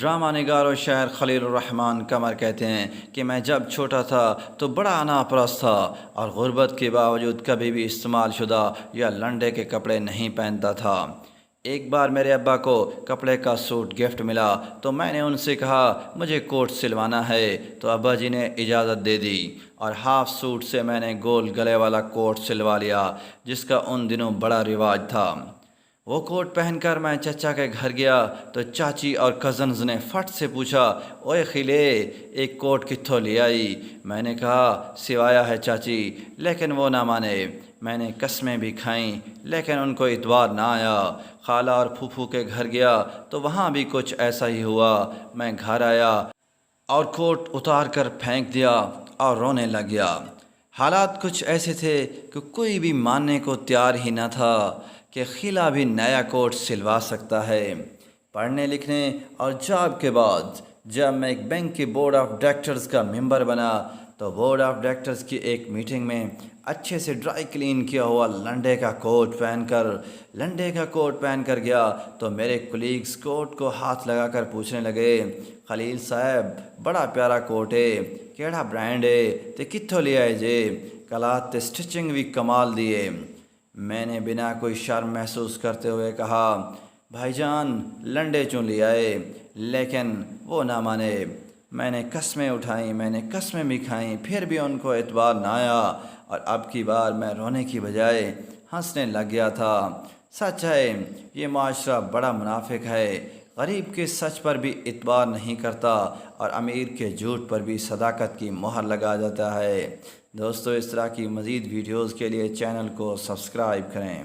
Drama نگار و شاعر خلیل الرحمن قمر کہتے ہیں کہ میں جب چھوٹا تھا تو بڑا انا پرست تھا اور غربت کے باوجود کبھی بھی استعمال شدہ یا لنڈے کے کپڑے نہیں پہنتا تھا۔ ایک بار میرے ابا کو کپڑے کا سوٹ گفٹ ملا تو میں نے ان سے کہا مجھے کوٹ سلوانا ہے، تو ابا جی نے اجازت دے دی اور ہاف سوٹ سے میں نے گول گلے والا کوٹ سلوا لیا، جس کا ان دنوں بڑا رواج تھا۔ وہ کوٹ پہن کر میں چچا کے گھر گیا تو چاچی اور کزنز نے فٹ سے پوچھا، اوئے خیلے ایک کوٹ کتھوں لے آئی؟ میں نے کہا سوایا ہے چاچی، لیکن وہ نہ مانے۔ میں نے قسمیں بھی کھائیں لیکن ان کو اعتبار نہ آیا۔ خالہ اور پھوپھو کے گھر گیا تو وہاں بھی کچھ ایسا ہی ہوا۔ میں گھر آیا اور کوٹ اتار کر پھینک دیا اور رونے لگ گیا۔ حالات کچھ ایسے تھے کہ کوئی بھی ماننے کو تیار ہی نہ تھا کہ خیلہ بھی نیا کوٹ سلوا سکتا ہے۔ پڑھنے لکھنے اور جاب کے بعد جب میں ایک بینک کے بورڈ آف ڈائریکٹرز کا ممبر بنا تو بورڈ آف ڈائریکٹرز کی ایک میٹنگ میں اچھے سے ڈرائی کلین کیا ہوا لنڈے کا کوٹ پہن کر گیا تو میرے کولیگز کوٹ کو ہاتھ لگا کر پوچھنے لگے، خلیل صاحب بڑا پیارا کوٹ ہے، کیڑا برانڈ ہے تے کتھوں لے آئے جے؟ کلات تے سٹچنگ بھی کمال دیے۔ میں نے بنا کوئی شرم محسوس کرتے ہوئے کہا بھائی جان لنڈے چوں لے آئے، لیکن وہ نہ مانے۔ میں نے قسمیں اٹھائیں، میں نے قسمیں بھی کھائیں، پھر بھی ان کو اعتبار نہ آیا اور اب کی بار میں رونے کی بجائے ہنسنے لگ گیا تھا۔ سچ ہے یہ معاشرہ بڑا منافق ہے، غریب کے سچ پر بھی اعتبار نہیں کرتا اور امیر کے جھوٹ پر بھی صداقت کی مہر لگا جاتا ہے۔ دوستو اس طرح کی مزید ویڈیوز کے لیے چینل کو سبسکرائب کریں۔